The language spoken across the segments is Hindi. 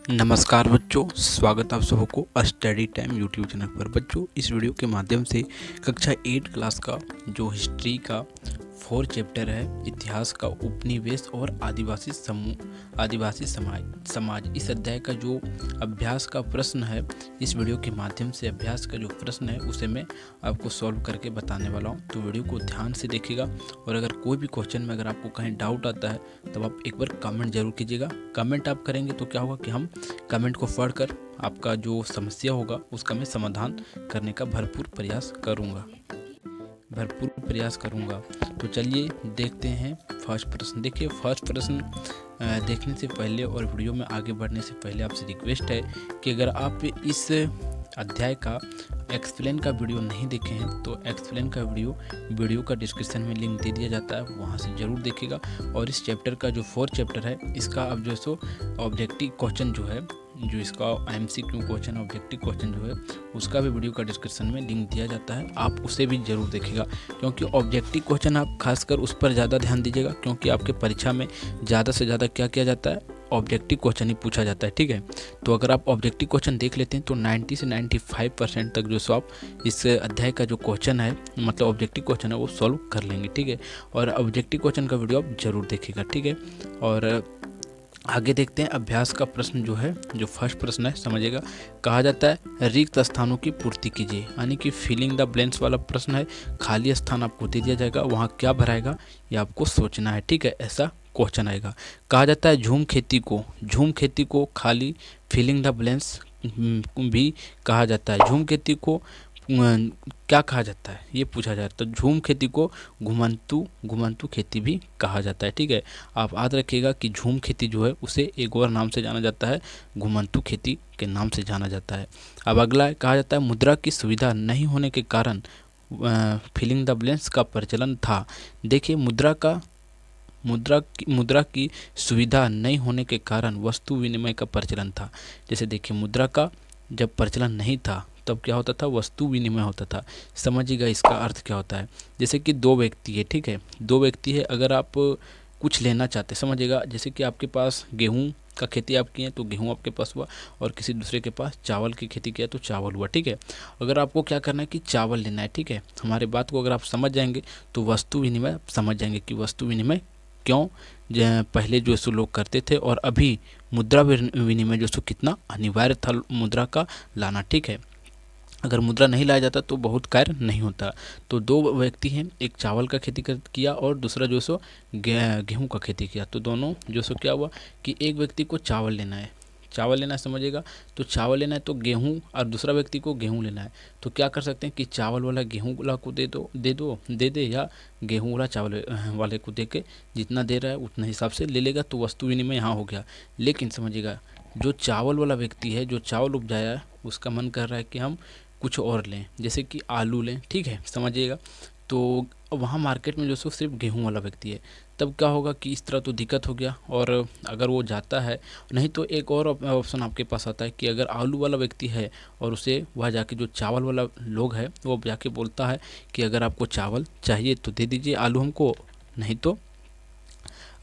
नमस्कार बच्चों, स्वागत आप सबको स्टडी टाइम यूट्यूब चैनल पर। बच्चों, इस वीडियो के माध्यम से कक्षा 8 क्लास का जो हिस्ट्री का 4 चैप्टर है, इतिहास का उपनिवेश और आदिवासी समाज इस अध्याय का जो अभ्यास का प्रश्न है, इस वीडियो के माध्यम से अभ्यास का जो प्रश्न है उसे मैं आपको सॉल्व करके बताने वाला हूं। तो वीडियो को ध्यान से देखिएगा और अगर कोई भी क्वेश्चन में अगर आपको कहीं डाउट आता है तब आप एक बार कमेंट जरूर कीजिएगा। कमेंट आप करेंगे तो क्या होगा कि हम कमेंट को पढ़कर आपका जो समस्या होगा उसका मैं समाधान करने का भरपूर प्रयास करूंगा। तो चलिए देखते हैं फर्स्ट प्रश्न। देखिए, फर्स्ट प्रश्न देखने से पहले और वीडियो में आगे बढ़ने से पहले आपसे रिक्वेस्ट है कि अगर आप इस अध्याय का एक्सप्लेन का वीडियो नहीं देखे हैं तो एक्सप्लेन का वीडियो का डिस्क्रिप्शन में लिंक दे दिया जाता है, वहां से ज़रूर देखिएगा। और इस चैप्टर का जो 4 चैप्टर है, इसका अब जो सो ऑब्जेक्टिव क्वेश्चन जो है, जो इसका MCQ क्वेश्चन ऑब्जेक्टिव क्वेश्चन जो है, उसका भी वीडियो का डिस्क्रिप्शन में लिंक दिया जाता है, आप उसे भी ज़रूर देखिएगा। क्योंकि ऑब्जेक्टिव क्वेश्चन आप खासकर उस पर ज़्यादा ध्यान दीजिएगा, क्योंकि आपके परीक्षा में ज़्यादा से ज़्यादा क्या किया जाता है, ऑब्जेक्टिव क्वेश्चन ही पूछा जाता है। ठीक है, तो अगर आप ऑब्जेक्टिव क्वेश्चन देख लेते हैं तो 90 से 95% तक जो सो आप इस अध्याय का जो क्वेश्चन है, मतलब ऑब्जेक्टिव क्वेश्चन है, वो सॉल्व कर लेंगे। ठीक है, और ऑब्जेक्टिव क्वेश्चन का वीडियो आप जरूर देखिएगा। ठीक है, और आगे देखते हैं अभ्यास का प्रश्न जो है, जो फर्स्ट प्रश्न है, समझिएगा। कहा जाता है रिक्त स्थानों की पूर्ति कीजिए, यानी कि फिलिंग द ब्लैंक्स वाला प्रश्न है। खाली स्थान आपको दे दिया जाएगा, वहाँ क्या भराएगा ये आपको सोचना है। ठीक है, ऐसा क्वेश्चन आएगा। कहा जाता है झूम खेती को खाली फिलिंग द ब्लैंक्स भी कहा जाता है। झूम खेती को क्या कहा जाता है ये पूछा जाता है। तो झूम खेती को घुमंतु खेती भी कहा जाता है। ठीक है, आप याद रखिएगा कि झूम खेती जो है उसे एक और नाम से जाना जाता है, घुमंतु खेती के नाम से जाना जाता है। अब अगला कहा जाता है मुद्रा की सुविधा नहीं होने के कारण फिलिंग द ब्लैंक्स का प्रचलन था। देखिए, मुद्रा की सुविधा नहीं होने के कारण वस्तु विनिमय का प्रचलन था। जैसे देखिए, मुद्रा का जब प्रचलन नहीं था तब क्या होता था, वस्तु विनिमय होता था। समझिएगा इसका अर्थ क्या होता है। जैसे कि दो व्यक्ति है, ठीक है, दो व्यक्ति है, अगर आप कुछ लेना चाहते, समझिएगा, जैसे कि आपके पास गेहूं का खेती आप किए तो गेहूं आपके पास हुआ, और किसी दूसरे के पास चावल की खेती किया तो चावल हुआ। ठीक है, अगर आपको क्या करना है कि चावल लेना है, ठीक है, हमारे बात को अगर आप समझ जाएंगे तो वस्तु विनिमय आप समझ जाएंगे कि वस्तु विनिमय क्यों पहले जो सो लोग करते थे, और अभी मुद्रा विनिमय जो सो कितना अनिवार्य था मुद्रा का लाना। ठीक है, अगर मुद्रा नहीं लाया जाता तो बहुत कार्य नहीं होता। तो दो व्यक्ति हैं, एक चावल का खेती किया और दूसरा जो सो गेहूं का खेती किया। तो दोनों जो सो क्या हुआ कि एक व्यक्ति को चावल लेना है, समझिएगा, तो चावल लेना है तो गेहूं, और दूसरा व्यक्ति को गेहूं लेना है। तो क्या कर सकते हैं कि चावल वाला गेहूं वाला को दे दे, या गेहूं वाला चावल वाले को दे के जितना दे रहा है उतना हिसाब से ले लेगा, तो वस्तु विनिमय यहाँ हो गया। लेकिन समझिएगा, जो चावल वाला व्यक्ति है, जो चावल उपजाया है, उसका मन कर रहा है कि हम कुछ और लें, जैसे कि आलू लें। ठीक है, समझिएगा, तो वहाँ मार्केट में जो सो सिर्फ गेहूं वाला व्यक्ति है, तब क्या होगा कि इस तरह तो दिक्कत हो गया। और अगर वो जाता है, नहीं तो एक और ऑप्शन आपके पास आता है कि अगर आलू वाला व्यक्ति है और उसे वह जाके जो चावल वाला लोग है वो जाके बोलता है कि अगर आपको चावल चाहिए तो दे दीजिए आलू हमको, नहीं तो,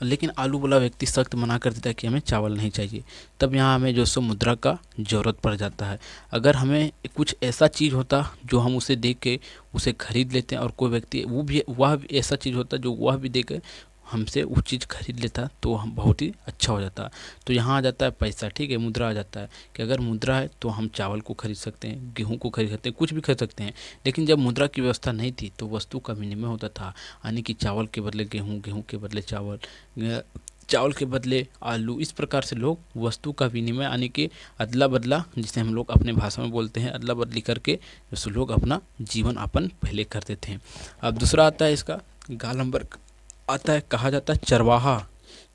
लेकिन आलू वाला व्यक्ति सख्त मना कर देता है कि हमें चावल नहीं चाहिए। तब यहाँ हमें जो सो मुद्रा का ज़रूरत पड़ जाता है। अगर हमें कुछ ऐसा चीज़ होता जो हम उसे देख के उसे खरीद लेते हैं, और कोई व्यक्ति वह भी ऐसा चीज़ होता जो वह भी देख के हमसे वो चीज़ खरीद लेता, तो हम बहुत ही अच्छा हो जाता। तो यहाँ आ जाता है पैसा। ठीक है, मुद्रा आ जाता है कि अगर मुद्रा है तो हम चावल को खरीद सकते हैं, गेहूं को खरीद सकते हैं, कुछ भी खरीद सकते हैं। लेकिन जब मुद्रा की व्यवस्था नहीं थी तो वस्तु का विनिमय होता था, यानी कि चावल के बदले गेहूं, गेहूं के बदले चावल, चावल के बदले आलू। इस प्रकार से लोग वस्तु का विनिमय, यानी कि अदला बदला, जिसे हम लोग अपने भाषा में बोलते हैं, अदला बदली करके जो लोग अपना जीवन यापन पहले करते थे। अब दूसरा आता है इसका गाल नंबर आता है, कहा जाता है चरवाहा।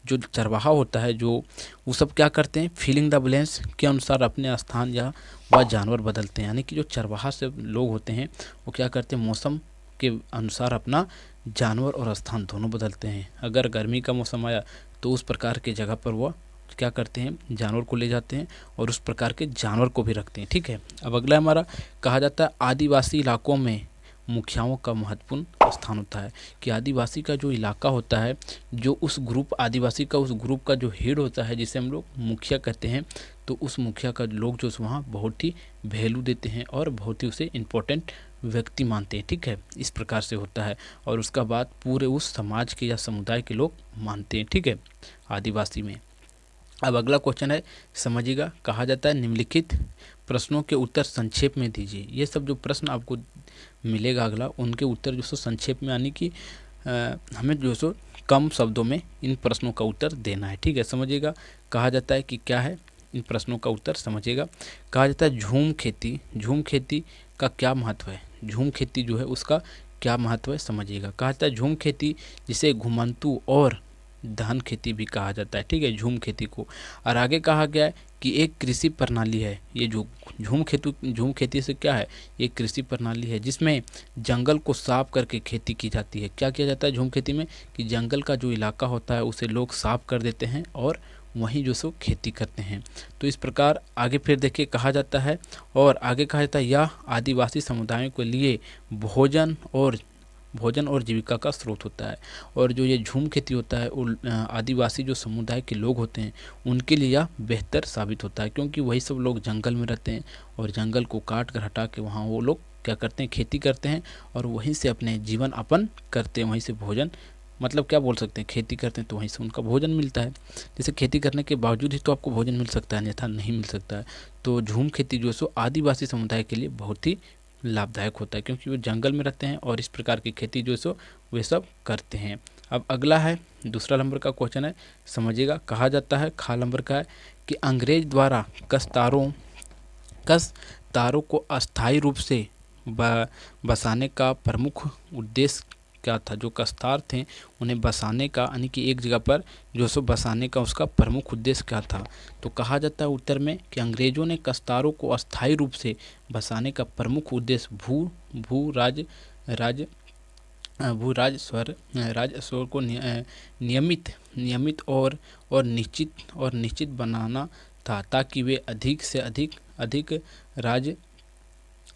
जो चरवाहा होता है, जो वो सब क्या करते हैं, फिलिंग द ब्लैंक्स के अनुसार अपने स्थान या वह जानवर बदलते हैं। यानी कि जो चरवाहा से लोग होते हैं वो क्या करते हैं, मौसम के अनुसार अपना जानवर और स्थान दोनों बदलते हैं। अगर गर्मी का मौसम आया तो उस प्रकार के जगह पर वह क्या करते हैं, जानवर को ले जाते हैं और उस प्रकार के जानवर को भी रखते हैं। ठीक है, अब अगला हमारा कहा जाता है आदिवासी इलाकों में मुखियाओं का महत्वपूर्ण स्थान होता है। कि आदिवासी का जो इलाका होता है, जो उस ग्रुप आदिवासी का उस ग्रुप का जो हेड होता है, जिसे हम लोग मुखिया कहते हैं, तो उस मुखिया का लोग जो वहाँ बहुत ही वैल्यू देते हैं और बहुत ही उसे इम्पोर्टेंट व्यक्ति मानते हैं। ठीक है, इस प्रकार से होता है और उसका बाद पूरे उस समाज के या समुदाय के लोग मानते हैं। ठीक है, आदिवासी में। अब अगला क्वेश्चन है, समझिएगा। कहा जाता है निम्नलिखित प्रश्नों के उत्तर संक्षेप में दीजिए। ये सब जो प्रश्न आपको मिलेगा अगला, उनके उत्तर जो सो संक्षेप में, यानी कि हमें जो सो कम शब्दों में इन प्रश्नों का उत्तर देना है। ठीक है, समझिएगा। कहा जाता है कि क्या है, इन प्रश्नों का उत्तर समझिएगा। कहा जाता है झूम खेती, झूम खेती का क्या महत्व है? झूम खेती जो है उसका क्या महत्व है, समझिएगा। कहा जाता है झूम खेती, जिसे घुमंतू और धान खेती भी कहा जाता है। ठीक है, झूम खेती को। और आगे कहा गया है कि एक कृषि प्रणाली है। ये जो झूम खेती से क्या है, ये कृषि प्रणाली है जिसमें जंगल को साफ करके खेती की जाती है। क्या किया जाता है झूम खेती में, कि जंगल का जो इलाका होता है उसे लोग साफ कर देते हैं और वहीं जो सो खेती करते हैं। तो इस प्रकार आगे फिर देखिए कहा जाता है, और आगे कहा जाता है यह आदिवासी समुदायों के लिए भोजन और जीविका का स्रोत होता है। और जो ये झूम खेती होता है वो आदिवासी जो समुदाय के लोग होते हैं उनके लिए यह बेहतर साबित होता है, क्योंकि वही सब लोग जंगल में रहते हैं और जंगल को काट कर हटा के वहाँ वो लोग क्या करते हैं, खेती करते हैं और वहीं से अपने जीवन यापन करते हैं, वहीं से भोजन, मतलब क्या बोल सकते हैं, खेती करते हैं तो वहीं से उनका भोजन मिलता है। जैसे खेती करने के बावजूद ही तो आपको भोजन मिल सकता है, अन्यथा नहीं मिल सकता है। तो झूम खेती जो है सो आदिवासी समुदाय के लिए बहुत ही लाभदायक होता है, क्योंकि वो जंगल में रहते हैं और इस प्रकार की खेती जो है सो वे सब करते हैं। अब अगला है, दूसरा नंबर का क्वेश्चन है, समझिएगा। कहा जाता है, खा नंबर का है, कि अंग्रेज द्वारा कस तारों को अस्थायी रूप से बसाने का प्रमुख उद्देश्य क्या था? जो कस्तार थे उन्हें बसाने का, यानी कि एक जगह पर जो सो बसाने का उसका प्रमुख उद्देश्य क्या था? तो कहा जाता है उत्तर में कि अंग्रेजों ने कस्तारों को अस्थायी रूप से बसाने का प्रमुख उद्देश्य राजस्व को नियमित और निश्चित बनाना था, ताकि वे अधिक से अधिक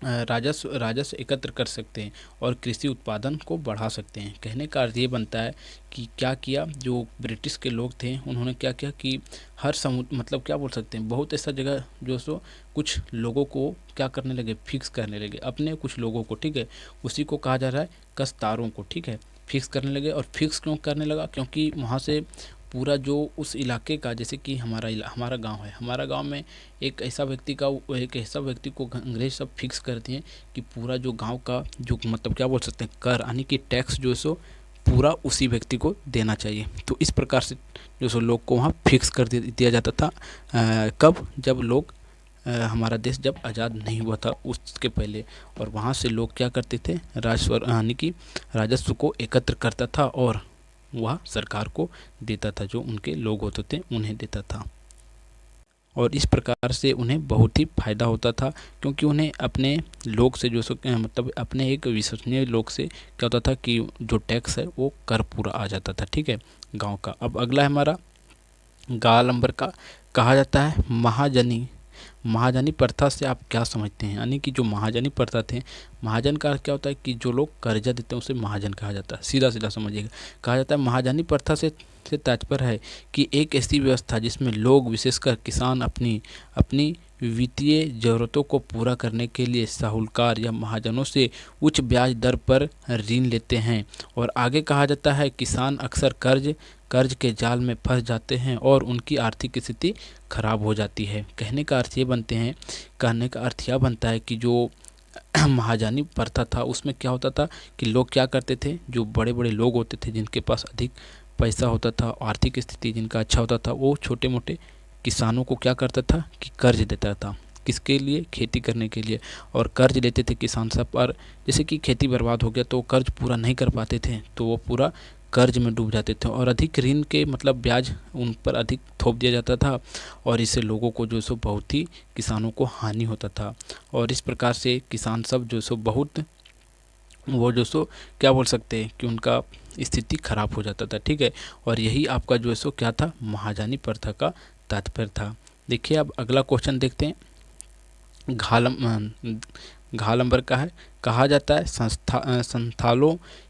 राजस्व एकत्र कर सकते हैं और कृषि उत्पादन को बढ़ा सकते हैं। कहने का अर्थ ये बनता है कि क्या किया जो ब्रिटिश के लोग थे, उन्होंने क्या किया कि हर मतलब क्या बोल सकते हैं, बहुत ऐसा जगह जो सो कुछ लोगों को क्या करने लगे, फिक्स करने लगे अपने कुछ लोगों को। ठीक है, उसी को कहा जा रहा है कस्तारों को। ठीक है, फिक्स करने लगे। और फिक्स क्यों करने लगा, क्योंकि वहाँ से पूरा जो उस इलाके का, जैसे कि हमारा गांव है, हमारा गांव में एक ऐसा व्यक्ति को अंग्रेज सब फिक्स करते हैं कि पूरा जो गांव का जो मतलब क्या बोल सकते हैं कर, यानी कि टैक्स जो सो पूरा उसी व्यक्ति को देना चाहिए। तो इस प्रकार से जो सो लोग को वहाँ फिक्स कर दिया जाता था। कब? जब लोग हमारा देश जब आज़ाद नहीं हुआ था उसके पहले। और वहाँ से लोग क्या करते थे, यानी कि राजस्व को एकत्र करता था और वह सरकार को देता था, जो उनके लोग होते थे उन्हें देता था। और इस प्रकार से उन्हें बहुत ही फायदा होता था, क्योंकि उन्हें अपने लोग से जो सो मतलब अपने एक विश्वसनीय लोग से क्या होता था कि जो टैक्स है वो कर पूरा आ जाता था। ठीक है, गांव का। अब अगला है हमारा गा नंबर का। कहा जाता है महाजनी प्रथा से आप क्या समझते हैं? यानी कि जो महाजनी प्रथा थे, महाजन का क्या होता है कि जो लोग कर्जा देते हैं उसे महाजन कहा जाता है। सीधा सीधा समझिएगा। कहा जाता है महाजनी प्रथा से तात्पर्य है कि एक ऐसी व्यवस्था जिसमें लोग, विशेषकर किसान, अपनी वित्तीय जरूरतों को पूरा करने के लिए साहूकार या महाजनों से उच्च ब्याज दर पर ऋण लेते हैं। और आगे कहा जाता है किसान अक्सर कर्ज के जाल में फंस जाते हैं और उनकी आर्थिक स्थिति खराब हो जाती है। कहने का अर्थ यह बनता है कि जो महाजनी प्रथा था उसमें क्या होता था कि लोग क्या करते थे, जो बड़े बड़े लोग होते थे जिनके पास अधिक पैसा होता था, आर्थिक स्थिति जिनका अच्छा होता था, वो छोटे मोटे किसानों को क्या करता था कि कर्ज देता था। किसके लिए? खेती करने के लिए। और कर्ज लेते थे किसान सब पर। जैसे कि खेती बर्बाद हो गया तो कर्ज पूरा नहीं कर पाते थे तो वो पूरा कर्ज में डूब जाते थे और अधिक ऋण के मतलब ब्याज उन पर अधिक थोप दिया जाता था और इससे लोगों को जो सो बहुत ही किसानों को हानि होता था। और इस प्रकार से किसान सब जो सो बहुत वो जो सो क्या बोल सकते हैं कि उनका स्थिति खराब हो जाता था। ठीक है, और यही आपका जो है सो क्या था, महाजनी प्रथा का तात्पर्य था। देखिए अब अगला क्वेश्चन देखते हैं। घा नंबर का है। कहा जाता है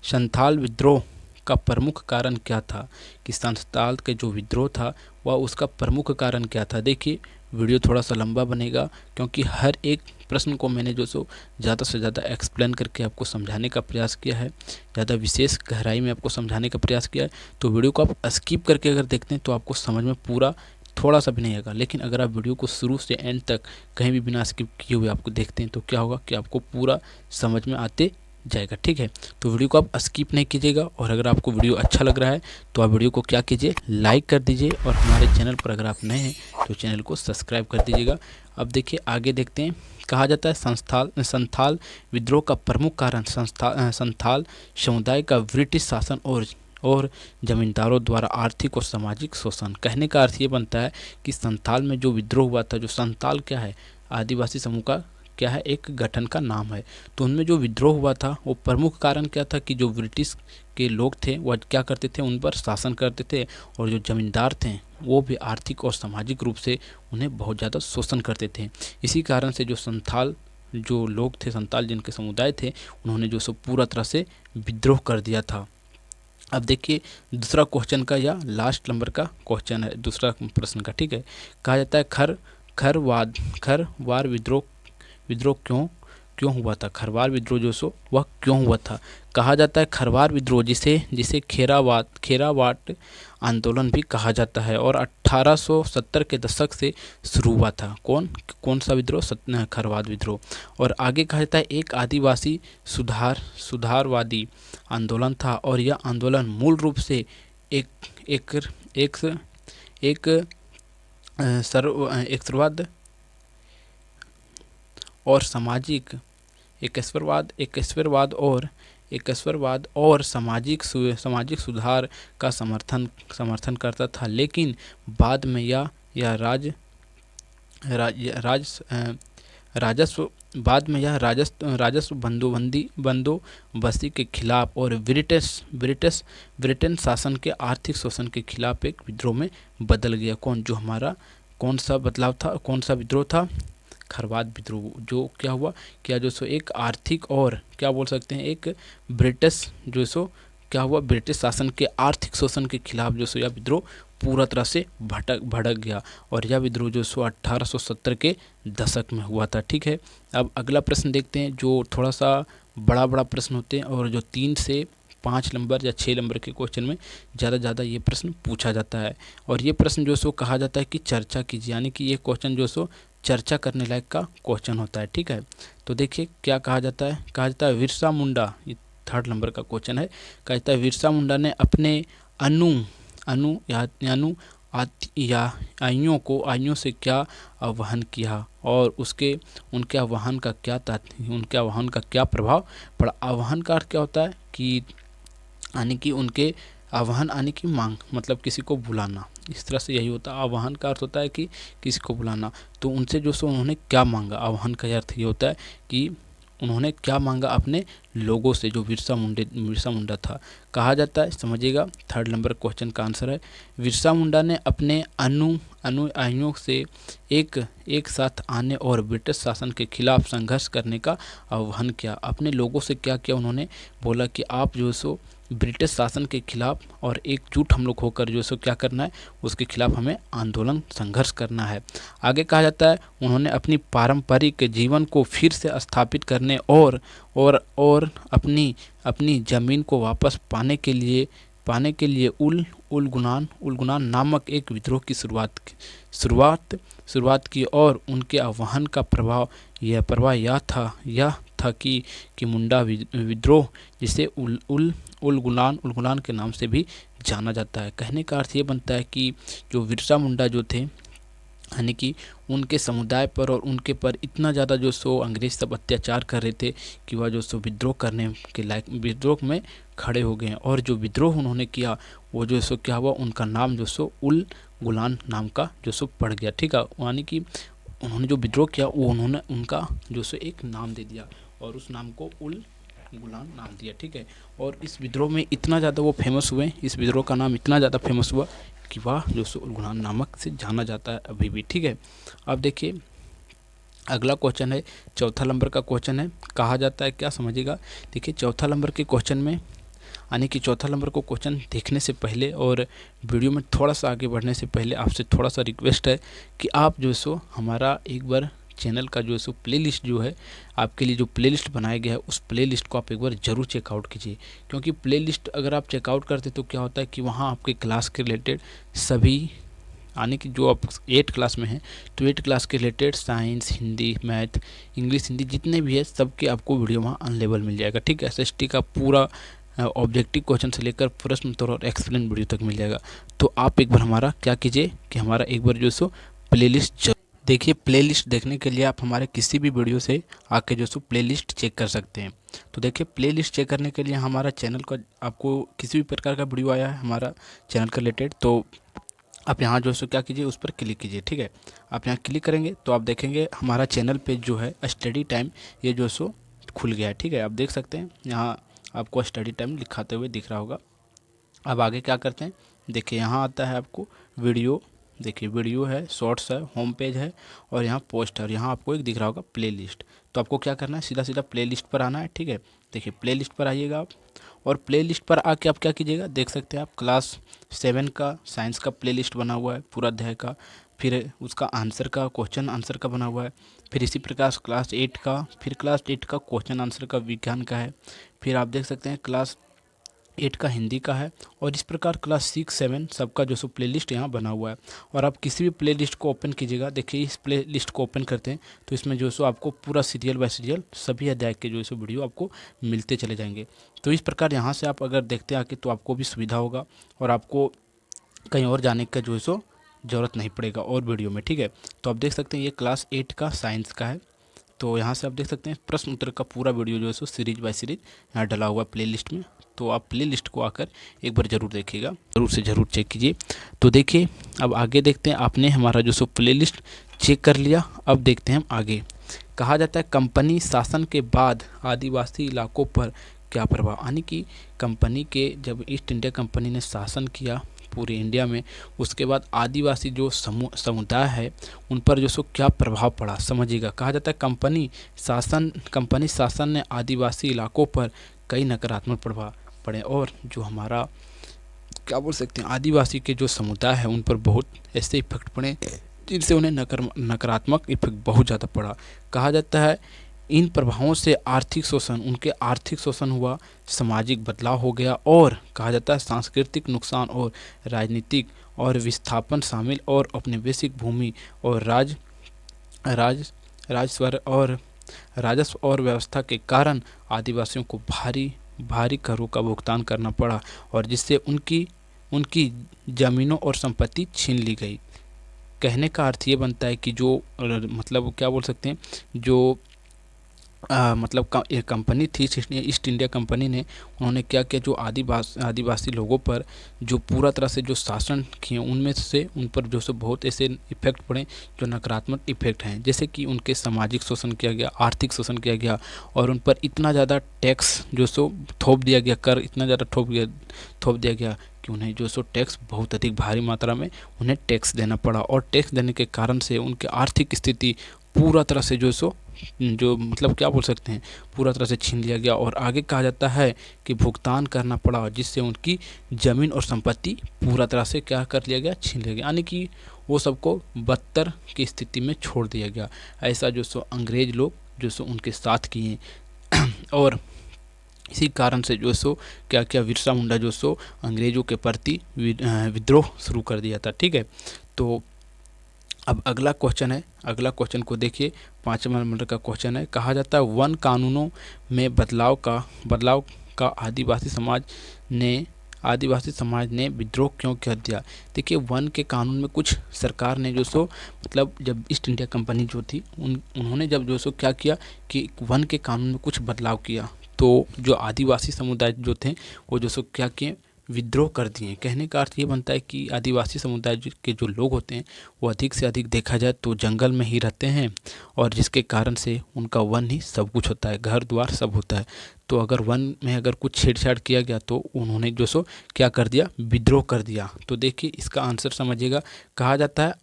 संथाल विद्रोह का प्रमुख कारण क्या था? कि संथाल के जो विद्रोह था वह उसका प्रमुख कारण क्या था? देखिए वीडियो थोड़ा सा लंबा बनेगा, क्योंकि हर एक प्रश्न को मैंने जो सो ज़्यादा से ज़्यादा एक्सप्लेन करके आपको समझाने का प्रयास किया है, ज़्यादा विशेष गहराई में आपको समझाने का प्रयास किया है। तो वीडियो को आप स्किप करके अगर देखते हैं तो आपको समझ में पूरा थोड़ा सा भी नहीं आएगा, लेकिन अगर आप वीडियो को शुरू से एंड तक कहीं भी बिना स्किप किए हुए आपको देखते हैं तो क्या होगा कि आपको पूरा समझ में आते जाएगा। ठीक है, तो वीडियो को आप स्किप नहीं कीजिएगा, और अगर आपको वीडियो अच्छा लग रहा है तो आप वीडियो को क्या कीजिए, लाइक कर दीजिए, और हमारे चैनल पर अगर आप नए हैं तो चैनल को सब्सक्राइब कर दीजिएगा। अब देखिए आगे देखते हैं। कहा जाता है संथाल विद्रोह का प्रमुख कारण संथाल समुदाय का ब्रिटिश शासन और जमींदारों द्वारा आर्थिक और सामाजिक शोषण। कहने का अर्थ ये बनता है कि संथाल में जो विद्रोह हुआ था, जो संथाल क्या है, आदिवासी समूह का क्या है, एक गठन का नाम है। तो उनमें जो विद्रोह हुआ था वो प्रमुख कारण क्या था कि जो ब्रिटिश के लोग थे वह क्या करते थे, उन पर शासन करते थे, और जो जमींदार थे वो भी आर्थिक और सामाजिक रूप से उन्हें बहुत ज़्यादा शोषण करते थे। इसी कारण से जो संथाल जो लोग थे, संथाल जिनके समुदाय थे, उन्होंने जो सो पूरा तरह से विद्रोह कर दिया था। अब देखिए दूसरा क्वेश्चन का या लास्ट नंबर का क्वेश्चन है दूसरा प्रश्न का। ठीक है, कहा जाता है खरवार विद्रोह क्यों हुआ था। खरवार विद्रोह जो सो वह क्यों हुआ था। कहा जाता है खरवार विद्रोह जिसे खेरावाट आंदोलन भी कहा जाता है, और 1870 के दशक से शुरू हुआ था। कौन सा विद्रोह, खरवार विद्रोह। और आगे कहा जाता है एक आदिवासी सुधारवादी आंदोलन था, और यह आंदोलन मूल रूप से एक सर्ववाद और एकेश्वरवाद और सामाजिक सुधार का समर्थन करता था। लेकिन बाद में यह राजस्व बंदोबस्ती के खिलाफ और ब्रिटेन शासन के आर्थिक शोषण के खिलाफ एक विद्रोह में बदल गया। कौन सा विद्रोह था, खरवार विद्रोह। जो क्या हुआ, क्या जो सो एक आर्थिक और क्या बोल सकते हैं, एक ब्रिटिश शासन के आर्थिक शोषण के खिलाफ जो सो यह विद्रोह पूरा तरह से भड़क गया, और यह विद्रोह जो सो 1870 के दशक में हुआ था। ठीक है, अब अगला प्रश्न देखते हैं, जो थोड़ा सा बड़ा प्रश्न होते हैं, और जो 3 से 5 नंबर या 6 नंबर के क्वेश्चन में ज़्यादा ये प्रश्न पूछा जाता है। और ये प्रश्न जो सो कहा जाता है कि चर्चा कीजिए, यानी कि ये क्वेश्चन जो सो चर्चा करने लायक का क्वेश्चन होता है। ठीक है, तो देखिए क्या कहा जाता है बिरसा मुंडा, ये 3rd नंबर का क्वेश्चन है। कहा जाता है बिरसा मुंडा ने अपने आइयों से क्या आह्वान किया, और उनके आह्वान का क्या प्रभाव पड़ा। आह्वान का अर्थ क्या होता है कि यानी कि उनके आह्वान आने की मांग, मतलब किसी को बुलाना, इस तरह से यही होता है। आह्वान का अर्थ होता है कि किसी को बुलाना, तो उनसे जो सो उन्होंने क्या मांगा। आह्वान का अर्थ ये होता है कि उन्होंने क्या मांगा अपने लोगों से, जो बिरसा मुंडा था। कहा जाता है, समझिएगा 3rd नंबर क्वेश्चन का आंसर है, बिरसा मुंडा ने अपने अनुयायियों से एक साथ आने और ब्रिटिश शासन के खिलाफ संघर्ष करने का आह्वान किया। अपने लोगों से क्या किया, उन्होंने बोला कि आप जो सो ब्रिटिश शासन के खिलाफ और एकजुट हम लोग होकर जो सो क्या करना है, उसके खिलाफ हमें आंदोलन संघर्ष करना है। आगे कहा जाता है उन्होंने अपनी पारंपरिक जीवन को फिर से स्थापित करने और अपनी जमीन को वापस पाने के लिए उल गुनान नामक एक विद्रोह की शुरुआत की, और उनके आह्वान का प्रभाव यह था कि मुंडा विद्रोह, जिसे उल गुलान के नाम से भी जाना जाता है। कहने का अर्थ ये बनता है कि जो बिरसा मुंडा जो थे, यानी कि उनके समुदाय पर और उनके पर इतना ज़्यादा जो सो अंग्रेज सब अत्याचार कर रहे थे कि वह जो सो विद्रोह करने के लायक विद्रोह में खड़े हो गए। और जो विद्रोह उन्होंने किया वो जो सो क्या हुआ, उनका नाम जो सो उल गुलान नाम का जो सो पड़ गया। ठीक है, यानी कि उन्होंने जो विद्रोह किया वो उन्होंने उनका जो सो एक नाम दे दिया, और उस नाम को उल गुलान नाम दिया। ठीक है, और इस विद्रोह में इतना ज़्यादा वो फेमस हुए, इस विद्रोह का नाम इतना ज़्यादा फेमस हुआ कि वह जो सो उल गुलान नामक से जाना जाता है अभी भी। ठीक है, अब देखिए अगला क्वेश्चन है, 4था नंबर का क्वेश्चन है। कहा जाता है क्या, समझिएगा। देखिए 4था नंबर के क्वेश्चन में यानी कि चौथा नंबर को क्वेश्चन देखने से पहले और वीडियो में थोड़ा सा आगे बढ़ने से पहले आपसे थोड़ा सा रिक्वेस्ट है कि आप जो सो हमारा एक बार चैनल का जो सो प्लेलिस्ट जो है आपके लिए जो प्लेलिस्ट बनाया गया है उस प्लेलिस्ट को आप एक बार ज़रूर चेकआउट कीजिए, क्योंकि प्लेलिस्ट अगर आप चेकआउट करते तो क्या होता है कि वहाँ आपके क्लास के रिलेटेड सभी, यानी कि जो आप 8 क्लास में हैं तो 8 क्लास के related science, Hindi, math, English, Hindi जितने भी है सबके आपको वीडियो वहाँ अवेलेबल मिल जाएगा। ठीक है, एसएसटी का पूरा ऑब्जेक्टिव क्वेश्चन से लेकर प्रश्न उत्तर और एक्सप्लेन वीडियो तक मिल जाएगा। तो आप एक बार हमारा क्या कीजिए कि हमारा एक बार जो सो प्लेलिस्ट देखिए। प्लेलिस्ट देखने के लिए आप हमारे किसी भी वीडियो से आके जो सो प्लेलिस्ट चेक कर सकते हैं। तो देखिए प्लेलिस्ट चेक करने के लिए हमारा चैनल का आपको किसी भी प्रकार का वीडियो आया है हमारा चैनल के रिलेटेड तो आप यहाँ जो सो क्या कीजिए उस पर क्लिक कीजिए। ठीक है, आप यहाँ क्लिक करेंगे तो आप देखेंगे हमारा चैनल पे जो है स्टडी टाइम ये जो सो खुल गया है। ठीक है, आप देख सकते हैं यहाँ आपको स्टडी टाइम लिखाते हुए दिख रहा होगा। अब आगे क्या करते हैं, देखिए यहाँ आता है आपको वीडियो, देखिए वीडियो है, शॉर्ट्स है, होम पेज है और यहाँ पोस्ट है और यहाँ आपको एक दिख रहा होगा प्लेलिस्ट। तो आपको क्या करना है, सीधा सीधा प्लेलिस्ट पर आना है। ठीक है, देखिए प्लेलिस्ट पर आइएगा आप और प्लेलिस्ट पर आके आप क्या कीजिएगा, देख सकते हैं आप क्लास 7 का साइंस का प्लेलिस्ट बना हुआ है पूरा अध्याय का, फिर उसका आंसर का क्वेश्चन आंसर का बना हुआ है, फिर इसी प्रकार क्लास 8 का, फिर क्लास 8 का क्वेश्चन आंसर का विज्ञान का है, फिर आप देख सकते हैं क्लास 8 का हिंदी का है और इस प्रकार क्लास 6, 7 सबका जो सो प्लेलिस्ट यहाँ बना हुआ है। और आप किसी भी प्लेलिस्ट को ओपन कीजिएगा, देखिए इस प्लेलिस्ट को ओपन करते हैं तो इसमें जो सो आपको पूरा सीरियल बाय सीरियल सभी अध्याय के जो सो वीडियो आपको मिलते चले जाएंगे। तो इस प्रकार यहाँ से आप अगर देखते आके तो आपको भी सुविधा होगा और आपको कहीं और जाने का जो है सो ज़रूरत नहीं पड़ेगा और वीडियो में। ठीक है, तो आप देख सकते हैं ये क्लास 8 का साइंस का है। तो यहाँ से आप देख सकते हैं प्रश्न उत्तर का पूरा वीडियो जो है सो सीरीज बाय सीरीज यहाँ डला हुआ है प्लेलिस्ट में। तो आप प्लेलिस्ट को आकर एक बार ज़रूर देखिएगा, ज़रूर से ज़रूर चेक कीजिए। तो देखिए अब आगे देखते हैं, आपने हमारा जो सो प्लेलिस्ट चेक कर लिया। अब देखते हैं हम आगे। कहा जाता है कंपनी शासन के बाद आदिवासी इलाकों पर क्या प्रभाव, यानी कि कंपनी के जब ईस्ट इंडिया कंपनी ने शासन किया पूरे इंडिया में, उसके बाद आदिवासी जो समुदाय है उन पर जो सो क्या प्रभाव पड़ा समझिएगा। कहा जाता है कंपनी शासन ने आदिवासी इलाकों पर कई नकारात्मक प्रभाव पड़े और जो हमारा क्या बोल सकते हैं आदिवासी के जो समुदाय है उन पर बहुत ऐसे इफेक्ट पड़े जिनसे उन्हें नकारात्मक इफेक्ट बहुत ज़्यादा पड़ा। कहा जाता है इन प्रभावों से आर्थिक शोषण, उनके आर्थिक शोषण हुआ, सामाजिक बदलाव हो गया और कहा जाता है सांस्कृतिक नुकसान और राजनीतिक और विस्थापन शामिल और औपनिवेशिक भूमि और राजस्व और व्यवस्था के कारण आदिवासियों को भारी करों का भुगतान करना पड़ा और जिससे उनकी ज़मीनों और संपत्ति छीन ली गई। कहने का अर्थ ये बनता है कि जो मतलब क्या बोल सकते हैं जो मतलब एक कंपनी थी ईस्ट इंडिया कंपनी ने, उन्होंने क्या किया जो आदिवासी लोगों पर जो पूरा तरह से जो शासन किए उनमें से उन पर जो सो बहुत ऐसे इफेक्ट पड़े जो नकारात्मक इफेक्ट हैं, जैसे कि उनके सामाजिक शोषण किया गया, आर्थिक शोषण किया गया और उन पर इतना ज़्यादा टैक्स जो सो थोप दिया गया, कर इतना ज़्यादा थोप दिया गया कि उन्हें जो सो टैक्स बहुत अधिक भारी मात्रा में उन्हें टैक्स देना पड़ा और टैक्स देने के कारण से उनकी आर्थिक स्थिति पूरा तरह से जो मतलब क्या बोल सकते हैं पूरा तरह से छीन लिया गया और आगे कहा जाता है कि भुगतान करना पड़ा जिससे उनकी ज़मीन और संपत्ति पूरा तरह से क्या कर लिया गया, छीन लिया गया, यानी कि वो सबको बदतर की स्थिति में छोड़ दिया गया। ऐसा जो सो अंग्रेज लोग जो सो उनके साथ किए और इसी कारण से जो सो क्या क्या बिरसा मुंडा जो सो अंग्रेज़ों के प्रति विद्रोह शुरू कर दिया था। ठीक है, तो अब अगला क्वेश्चन है, अगला क्वेश्चन को देखिए 5वां नंबर का क्वेश्चन है। कहा जाता है वन कानूनों में बदलाव का आदिवासी समाज ने विद्रोह क्यों कर दिया। देखिए वन के कानून में कुछ सरकार ने जो सो मतलब जब ईस्ट इंडिया कंपनी जो थी उन्होंने जब जो सो क्या किया कि वन के कानून में कुछ बदलाव किया, तो जो आदिवासी समुदाय जो थे वो जो सो क्या किए, विद्रोह कर दिए। कहने का अर्थ ये बनता है कि आदिवासी समुदाय के जो लोग होते हैं वो अधिक से अधिक देखा जाए तो जंगल में ही रहते हैं और जिसके कारण से उनका वन ही सब कुछ होता है, घर द्वार सब होता है। तो अगर वन में अगर कुछ छेड़छाड़ किया गया तो उन्होंने जो सो क्या कर दिया, विद्रोह कर दिया। तो देखिए इसका आंसर समझिएगा। कहा जाता है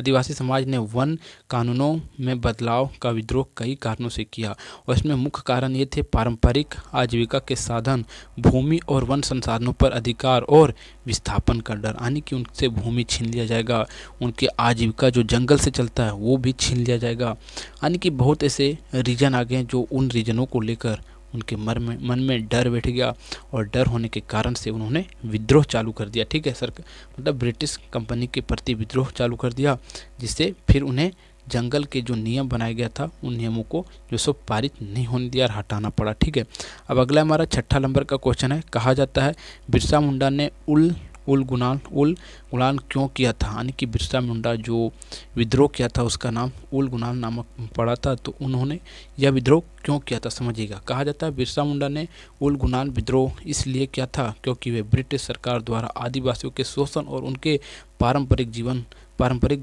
आदिवासी समाज ने वन कानूनों में बदलाव का विद्रोह कई कारणों से किया और इसमें मुख्य कारण ये थे पारंपरिक आजीविका के साधन, भूमि और वन संसाधनों पर अधिकार और विस्थापन का डर, यानी कि उनसे भूमि छीन लिया जाएगा, उनकी आजीविका जो जंगल से चलता है वो भी छीन लिया जाएगा। यानी कि बहुत ऐसे रीजन आ गए जो उन रीजनों को लेकर उनके मन में डर बैठ गया और डर होने के कारण से उन्होंने विद्रोह चालू कर दिया। ठीक है सर, मतलब ब्रिटिश कंपनी के प्रति विद्रोह चालू कर दिया, जिससे फिर उन्हें जंगल के जो नियम बनाया गया था उन नियमों को जो सो पारित नहीं होने दिया और हटाना पड़ा। ठीक है, अब अगला हमारा 6 नंबर का क्वेश्चन है। कहा जाता है बिरसा मुंडा ने उल गुलान क्यों किया था, यानी कि बिरसा मुंडा जो विद्रोह किया था उसका नाम उल गुलान नामक पड़ा था, तो उन्होंने यह विद्रोह क्यों किया था समझिएगा। कहा जाता है बिरसा मुंडा ने उल गुलान विद्रोह इसलिए किया था क्योंकि वे ब्रिटिश सरकार द्वारा आदिवासियों के शोषण और उनके पारंपरिक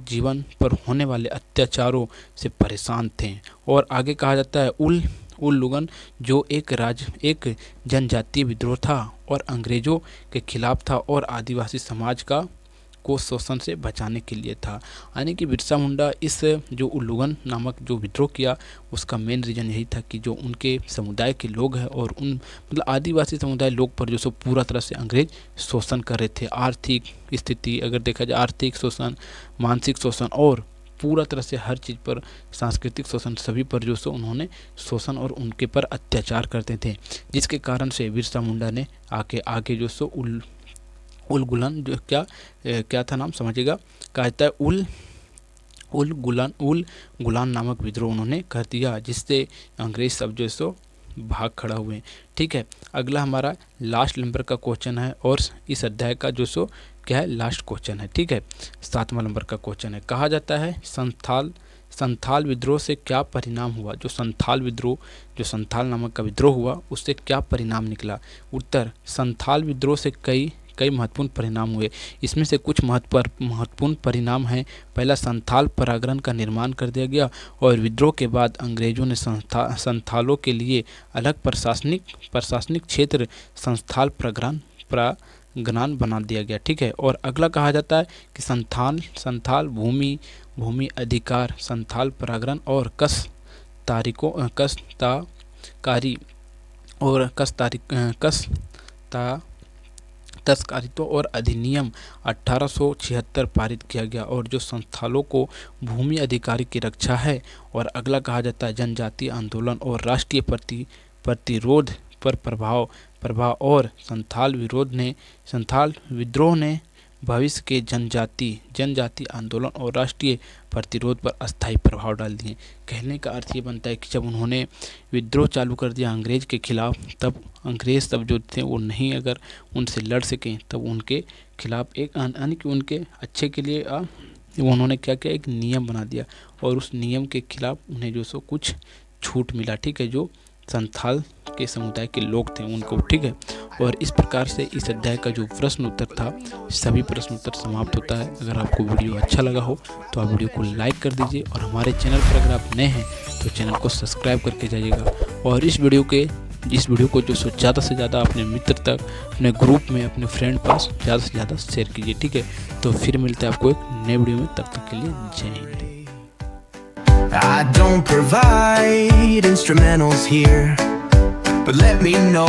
जीवन पर होने वाले अत्याचारों से परेशान थे। और आगे कहा जाता है उल्लुगन जो एक जनजातीय विद्रोह था और अंग्रेजों के खिलाफ था और आदिवासी समाज को शोषण से बचाने के लिए था। यानी कि बिरसा मुंडा इस जो उल्लुगन नामक जो विद्रोह किया उसका मेन रीजन यही था कि जो उनके समुदाय के लोग हैं और उन मतलब आदिवासी समुदाय लोग पर जो सो पूरा तरह से अंग्रेज शोषण कर रहे थे। आर्थिक स्थिति अगर देखा जाए, आर्थिक शोषण, मानसिक शोषण और पूरा तरह से हर चीज़ पर, सांस्कृतिक शोषण, सभी पर जो सो उन्होंने शोषण और उनके पर अत्याचार करते थे, जिसके कारण से बिरसा मुंडा ने आगे जो सो उल गुलान जो क्या था नाम समझिएगा, कहा जाता है उल गुलान नामक विद्रोह उन्होंने कर दिया, जिससे अंग्रेज सब जो सो भाग खड़ा हुए। ठीक है, अगला हमारा लास्ट नंबर का क्वेश्चन है और इस अध्याय का जो सो क्या है लास्ट क्वेश्चन है। ठीक है, 7वां नंबर का क्वेश्चन है। कहा जाता है संथाल विद्रोह से क्या परिणाम हुआ। जो संथाल नामक का विद्रोह हुआ उससे क्या परिणाम निकला। उत्तर, संथाल विद्रोह से कई महत्वपूर्ण परिणाम हुए। इसमें से कुछ महत्वपूर्ण परिणाम हैं। पहला, संथाल प्रांगण का निर्माण कर दिया गया और विद्रोह के बाद अंग्रेजों ने संथालों के लिए अलग प्रशासनिक क्षेत्र संथाल प्रांगण बना दिया गया। ठीक है, और अगला कहा जाता है कि संथाल भूमि अधिकार, संथाल प्रांगण और तस्कारित्व और अधिनियम 1876 पारित किया गया और जो संथालों को भूमि अधिकार की रक्षा है। और अगला कहा जाता है जनजातीय आंदोलन और राष्ट्रीय प्रतिरोध पर प्रभाव और संथाल विद्रोह ने भविष्य के जनजाति आंदोलन और राष्ट्रीय प्रतिरोध पर अस्थायी प्रभाव डाल दिए। कहने का अर्थ ये बनता है कि जब उन्होंने विद्रोह चालू कर दिया अंग्रेज के खिलाफ, तब अंग्रेज सब जो थे वो नहीं अगर उनसे लड़ सकें, तब उनके खिलाफ एक यानी कि उनके अच्छे के लिए उन्होंने क्या किया, एक नियम बना दिया और उस नियम के खिलाफ उन्हें जो सो कुछ छूट मिला। ठीक है, जो संथाल के समुदाय के लोग थे उनको। ठीक है, और इस प्रकार से इस अध्याय का जो प्रश्न उत्तर था सभी प्रश्न उत्तर समाप्त होता है। अगर आपको वीडियो अच्छा लगा हो तो आप वीडियो को लाइक कर दीजिए और हमारे चैनल पर अगर आप नए हैं तो चैनल को सब्सक्राइब करके जाइएगा और इस वीडियो को जो सो ज़्यादा से ज़्यादा अपने मित्र तक, अपने ग्रुप में, अपने फ्रेंड पास ज़्यादा से ज़्यादा शेयर कीजिए। ठीक है, तो फिर मिलते हैं आपको एक नए वीडियो में, तब तक के लिए जय Hind. I don't provide instrumentals here, but let me know